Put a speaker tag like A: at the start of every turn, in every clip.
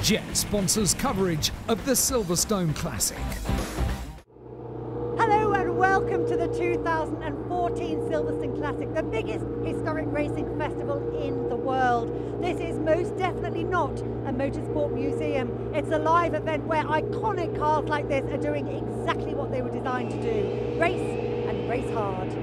A: Jet sponsors coverage of the Silverstone Classic.
B: Hello and welcome to the 2014 Silverstone Classic, the biggest historic racing festival in the world. This is most definitely not a motorsport museum. It's a live event where iconic cars like this are doing exactly what they were designed to do: race and race hard.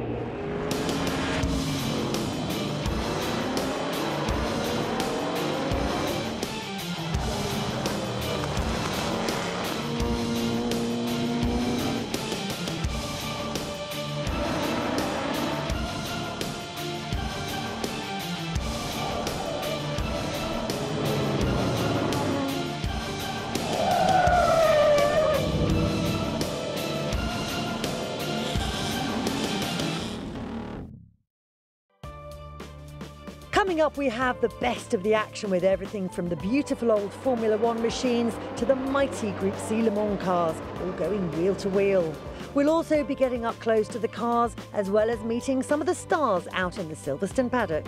B: Coming up, we have the best of the action with everything from the beautiful old Formula One machines to the mighty Group C Le Mans cars, all going wheel to wheel. We'll also be getting up close to the cars, as well as meeting some of the stars out in the Silverstone paddock.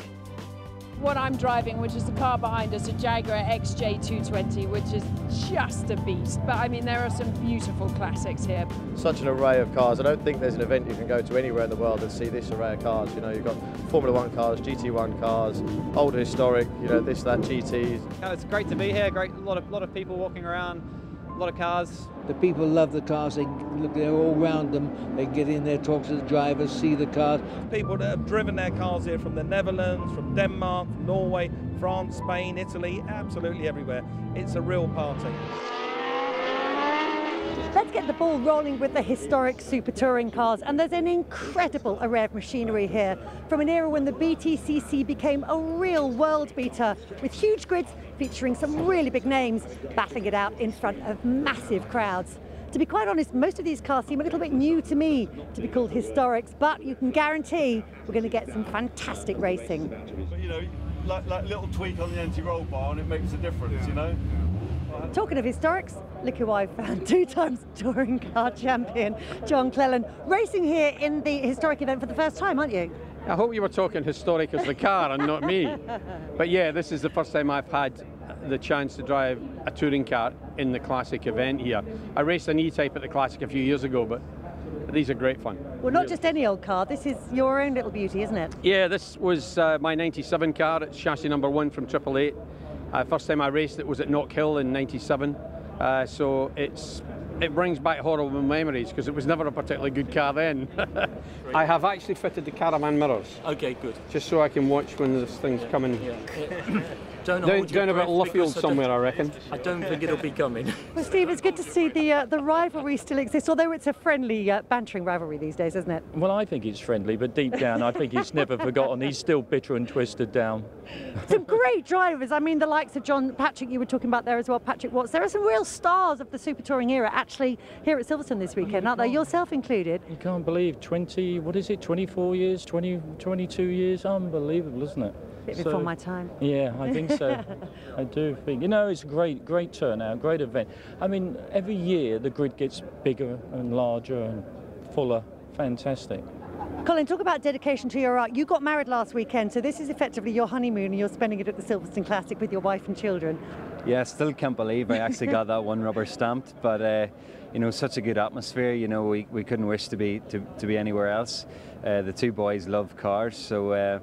C: What I'm driving, which is the car behind us, a Jaguar XJ220, which is just a beast. But I mean, there are some beautiful classics here.
D: Such an array of cars. I don't think there's an event you can go to anywhere in the world and see this array of cars. You know, you've got Formula One cars, GT1 cars, old historic, you know, this, that, GTs.
E: It's great to be here. Great, a lot of people walking around, a lot of cars.
F: The people love the cars. They look, they're all around them. They get in there, talk to the drivers, see the cars.
G: People that have driven their cars here from the Netherlands, from Denmark, from Norway, France, Spain, Italy, absolutely everywhere. It's a real party.
B: Let's get the ball rolling with the historic super touring cars, and there's an incredible array of machinery here from an era when the BTCC became a real world beater, with huge grids featuring some really big names battling it out in front of massive crowds. To be quite honest, most of these cars seem a little bit new to me to be called historics, but you can guarantee we're going to get some fantastic racing.
H: You know, like a little tweak on the anti-roll bar and it makes a difference, you know?
B: Talking of historics, look who I found, 2 times touring car champion, John Cleland, racing here in the historic event for the first time, aren't you?
I: I hope you were talking historic as the car and not me. But yeah, this is the first time I've had the chance to drive a touring car in the Classic event here. I raced an E-Type at the Classic a few years ago, but these are great fun.
B: Well, not just any old car, this is your own little beauty, isn't it?
I: Yeah, this was my 97 car. It's chassis number 1 from 888. First time I raced it was at Knockhill in 97, so it brings back horrible memories because it was never a particularly good car then. I have actually fitted the caravan mirrors.
J: Okay, good.
I: Just so I can watch when this thing's coming.
J: Yeah. Down
I: about Luffield somewhere, I reckon.
J: I don't think it'll be coming.
B: Well, Steve, it's good to see the rivalry still exists, although it's a friendly, bantering rivalry these days, isn't it?
J: Well, I think it's friendly, but deep down, I think he's never forgotten. He's still bitter and twisted down.
B: Some great drivers. I mean, the likes of John Patrick, you were talking about there as well, Patrick Watts. There are some real stars of the super touring era actually here at Silverstone this weekend, aren't there? Yourself included.
J: You can't believe 24 years, 22 years. Unbelievable, isn't it?
B: Bit before my time.
J: Yeah, I think so. I do think. You know, it's a great turnout, great event. I mean, every year the grid gets bigger and larger and fuller. Fantastic.
B: Colin, talk about dedication to your art. You got married last weekend, so this is effectively your honeymoon and you're spending it at the Silverstone Classic with your wife and children.
K: Yeah, still can't believe I actually got that one rubber stamped, but you know, such a good atmosphere. You know, we couldn't wish to be anywhere else. The 2 boys love cars, so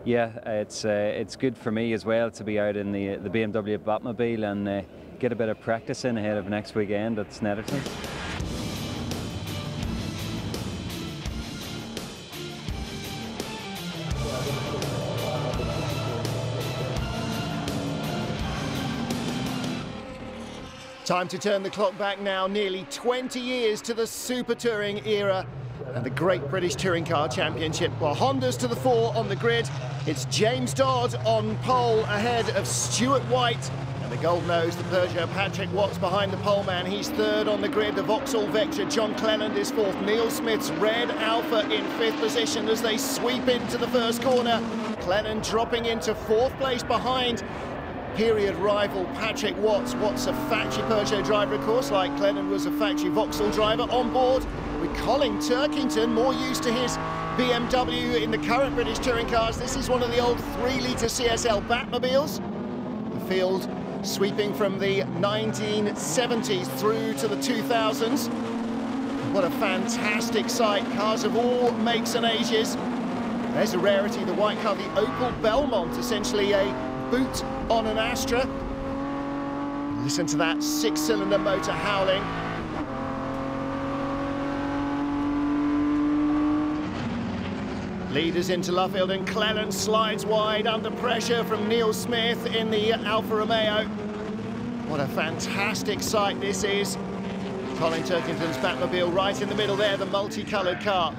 K: yeah, it's good for me as well to be out in the BMW Batmobile and get a bit of practice in ahead of next weekend at Snetterton.
L: Time to turn the clock back now, nearly 20 years to the Super Touring era and the Great British Touring Car Championship. Well, Honda's to the fore on the grid. It's James Dodd on pole ahead of Stuart White. And the gold nose, the Peugeot, Patrick Watts behind the pole man. He's 3rd on the grid. The Vauxhall Vectra, John Cleland is 4th. Neil Smith's Red Alpha in 5th position as they sweep into the first corner. Cleland dropping into 4th place behind period rival Patrick Watts. Watts a factory Peugeot driver, of course, like Cleland was a factory Vauxhall driver. On board with Colin Turkington, more used to his BMW in the current British touring cars. This is one of the old 3-litre CSL Batmobiles. The field sweeping from the 1970s through to the 2000s. What a fantastic sight, cars of all makes and ages. There's a rarity, the white car, the Opel Belmont, essentially a boot on an Astra. Listen to that 6-cylinder motor howling. Leaders into Luffield, and Cleland slides wide under pressure from Neil Smith in the Alfa Romeo. What a fantastic sight this is. Colin Turkington's Batmobile right in the middle there, the multicoloured car.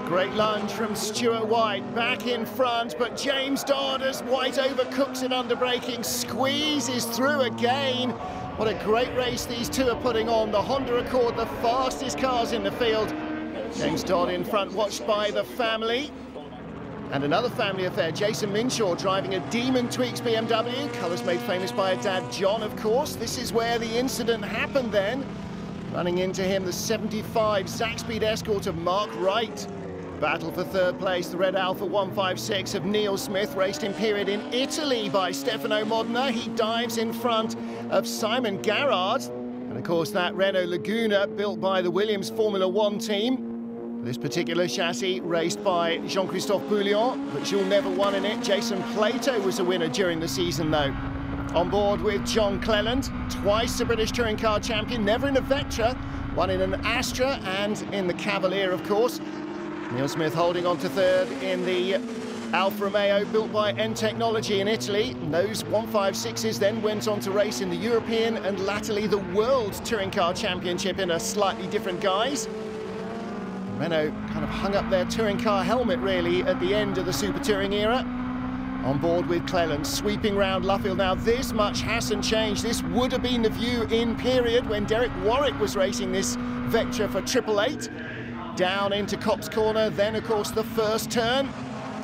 L: Great lunge from Stuart White, back in front, but James Dodd, as White overcooks it under braking, squeezes through again. What a great race these two are putting on. The Honda Accord, the fastest cars in the field. James Dodd in front, watched by the family. And another family affair, Jason Minshaw driving a Demon Tweaks BMW, colours made famous by a dad, John, of course. This is where the incident happened then. Running into him, the 75 Zaxpeed Escort of Mark Wright. Battle for third place, the red Alfa 156 of Neil Smith, raced in period in Italy by Stefano Modena. He dives in front of Simon Garrard. And of course that Renault Laguna, built by the Williams Formula One team. This particular chassis raced by Jean-Christophe Bouillon, but Jules never won in it. Jason Plato was a winner during the season though. On board with John Cleland, twice a British Touring Car champion, never in a Vectra, one in an Astra and in the Cavalier, of course. Neil Smith holding on to third in the Alfa Romeo, built by N Technology in Italy. And those 156s then went on to race in the European and latterly the World Touring Car Championship in a slightly different guise. Renault kind of hung up their touring car helmet really at the end of the Super Touring era. On board with Cleland, sweeping round Luffield. Now this much hasn't changed. This would have been the view in period when Derek Warwick was racing this Vectra for 888. Down into Copse Corner, then of course the first turn.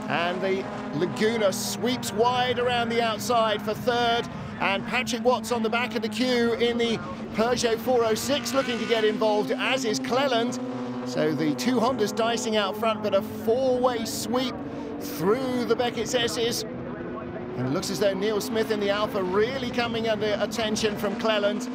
L: And the Laguna sweeps wide around the outside for third. And Patrick Watts on the back of the queue in the Peugeot 406 looking to get involved, as is Cleland. So the two Hondas dicing out front, but a four-way sweep through the Beckett's S's. And it looks as though Neil Smith in the Alfa really coming under attention from Cleland.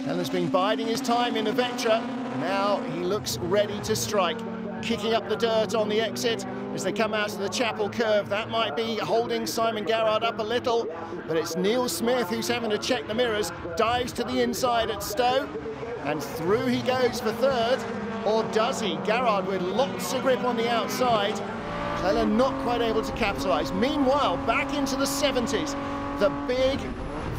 L: Cleland's been biding his time in a Vectra. Now he looks ready to strike. Kicking up the dirt on the exit as they come out to the Chapel curve. That might be holding Simon Garrard up a little, but it's Neil Smith who's having to check the mirrors. Dives to the inside at Stowe, and through he goes for third. Or does he? Garrard with lots of grip on the outside. Cleland not quite able to capitalise. Meanwhile, back into the 70s. The big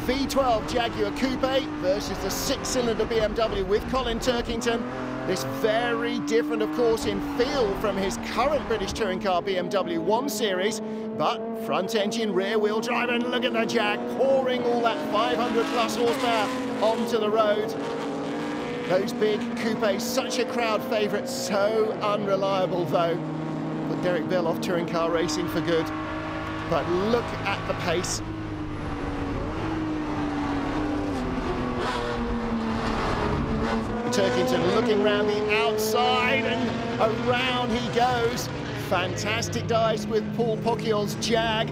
L: V12 Jaguar Coupe versus the 6-cylinder BMW with Colin Turkington. This very different, of course, in feel from his current British Touring Car BMW 1 Series, but front engine, rear wheel drive, and look at the Jag pouring all that 500 plus horsepower onto the road. Those big coupes, such a crowd favourite, so unreliable though. Put Derek Bill off touring car racing for good. But look at the pace. Turkington looking round the outside and around he goes. Fantastic dives with Paul Pocciol's Jag.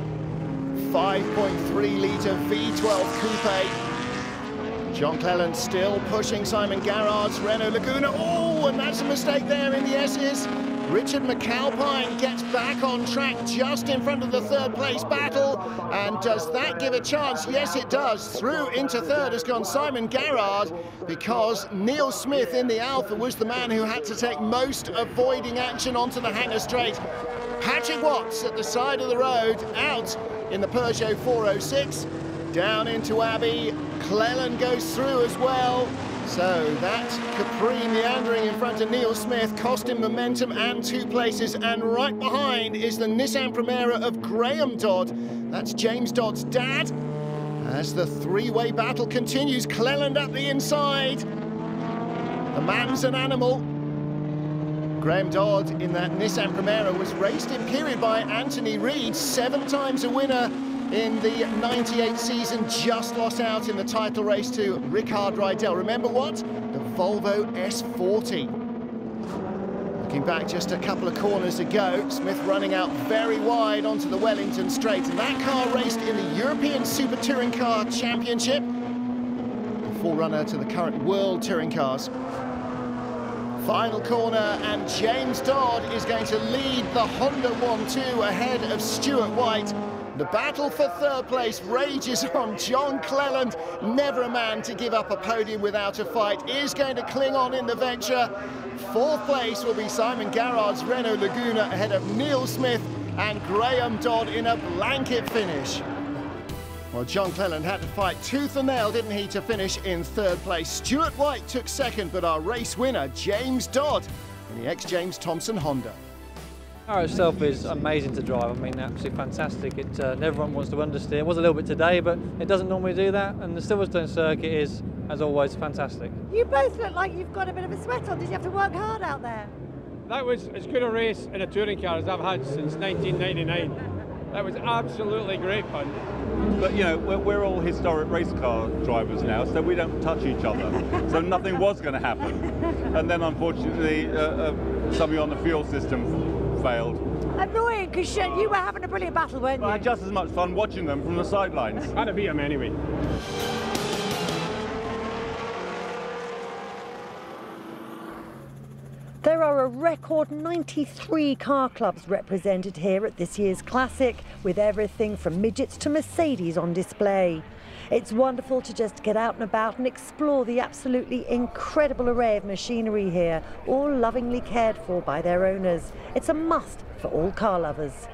L: 5.3 litre V12 coupe. John Cleland still pushing Simon Garrard's Renault Laguna. Oh, and that's a mistake there in the S's. Richard McAlpine gets back on track just in front of the third place battle. And does that give a chance? Yes, it does. Through into third has gone Simon Garrard, because Neil Smith in the Alfa was the man who had to take most avoiding action onto the hangar straight. Patrick Watts at the side of the road, out in the Peugeot 406. Down into Abbey. Cleland goes through as well. So that Capri meandering in front of Neil Smith cost him momentum and 2 places. And right behind is the Nissan Primera of Graham Dodd. That's James Dodd's dad. As the three-way battle continues, Cleland up the inside. The man's an animal. Graham Dodd in that Nissan Primera was raced in period by Anthony Reid, 7 times a winner in the 98 season, just lost out in the title race to Rickard Rydell. Remember what? The Volvo S40. Looking back just a couple of corners ago, Smith running out very wide onto the Wellington Straight, and that car raced in the European Super Touring Car Championship, the forerunner to the current World Touring Cars. Final corner, and James Dodd is going to lead the Honda 1-2 ahead of Stuart White. The battle for third place rages on. John Cleland, never a man to give up a podium without a fight, is going to cling on in the venture. Fourth place will be Simon Garrard's Renault Laguna ahead of Neil Smith and Graham Dodd in a blanket finish. Well, John Cleland had to fight tooth and nail, didn't he, to finish in third place. Stuart White took second, but our race winner, James Dodd, in the ex-James Thompson Honda.
E: The car itself is amazing to drive. I mean, absolutely fantastic. It never wants to understeer. It was a little bit today, but it doesn't normally do that. And the Silverstone circuit is, as always, fantastic.
B: You both look like you've got a bit of a sweat on. Did you have to work hard out there?
I: That was as good a race in a touring car as I've had since 1999. That was absolutely great fun.
H: But you know, we're all historic race car drivers now, so we don't touch each other. So nothing was going to happen. And then unfortunately, something on the fuel system failed.
B: Annoying, because you were having a brilliant battle, weren't you?
H: I had just as much fun watching them from the sidelines.
I: I had to beat them anyway.
B: There are a record 93 car clubs represented here at this year's Classic, with everything from midgets to Mercedes on display. It's wonderful to just get out and about and explore the absolutely incredible array of machinery here, all lovingly cared for by their owners. It's a must for all car lovers.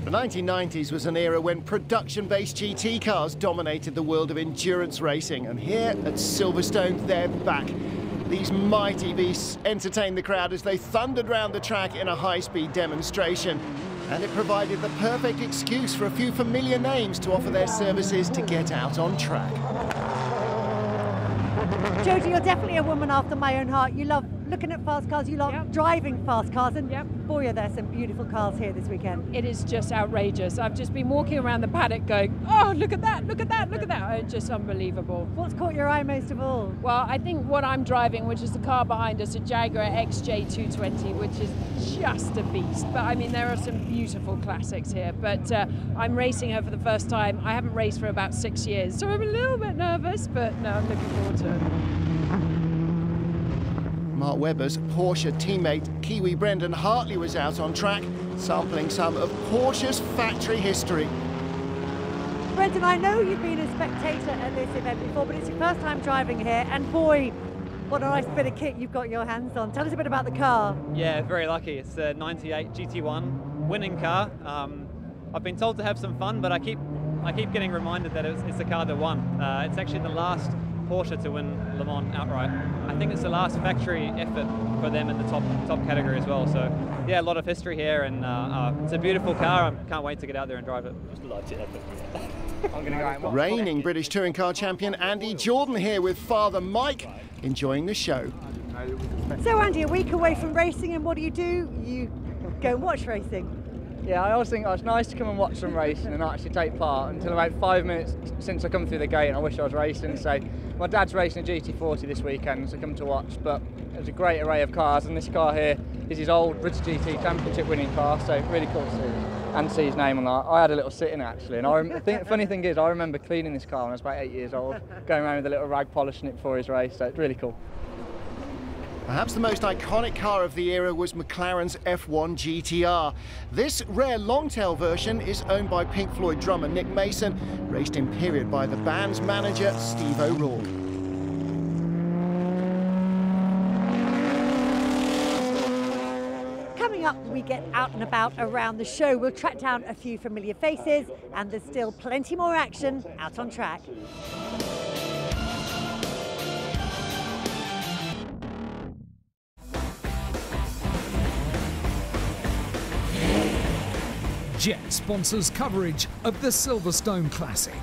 L: The 1990s was an era when production-based GT cars dominated the world of endurance racing, and here at Silverstone they're back. These mighty beasts entertained the crowd as they thundered round the track in a high-speed demonstration, and it provided the perfect excuse for a few familiar names to offer their services to get out on track.
B: Jodie, you're definitely a woman after my own heart. You love looking at fast cars, you love driving fast cars, and boy, are there some beautiful cars here this weekend.
C: It is just outrageous. I've just been walking around the paddock going, oh, look at that, look at that, look at that. It's just unbelievable.
B: What's caught your eye most of all?
C: Well, I think what I'm driving, which is the car behind us, a Jaguar XJ220, which is just a beast. But I mean, there are some beautiful classics here, but I'm racing her for the first time. I haven't raced for about 6 years, so I'm a little bit nervous, but no, I'm looking forward to it.
L: Mark Webber's Porsche teammate Kiwi Brendan Hartley was out on track, sampling some of Porsche's factory history.
B: Brendan, I know you've been a spectator at this event before, but it's your first time driving here, and boy, what a nice bit of kit you've got your hands on. Tell us a bit about the car.
E: Yeah, very lucky. It's a 98 GT1 winning car. I've been told to have some fun, but I keep getting reminded that it's the car that won. It's actually the last Porsche to win Le Mans outright. I think it's the last factory effort for them in the top category as well. So yeah, a lot of history here, and it's a beautiful car. I can't wait to get out there and drive it. Just light it up.
L: Reigning British Touring Car Champion Andy Jordan here with Father Mike, enjoying the show.
B: So Andy, a week away from racing, and what do? You go and watch racing?
M: Yeah, I always think it's nice to come and watch some racing and not actually take part until about 5 minutes since I come through the gate, and I wish I was racing. So my dad's racing a GT40 this weekend, so I come to watch. But there's a great array of cars, and this car here is his old British GT Championship winning car, so really cool to see and see his name on that. I had a little sit in actually, and the funny thing is I remember cleaning this car when I was about 8 years old, going around with a little rag polishing it before his race, so it's really cool.
L: Perhaps the most iconic car of the era was McLaren's F1 GTR. This rare long-tail version is owned by Pink Floyd drummer Nick Mason, raced in period by the band's manager Steve O'Rourke.
B: Coming up, we get out and about around the show. We'll track down a few familiar faces, and there's still plenty more action out on track.
A: Jet sponsors coverage of the Silverstone Classic.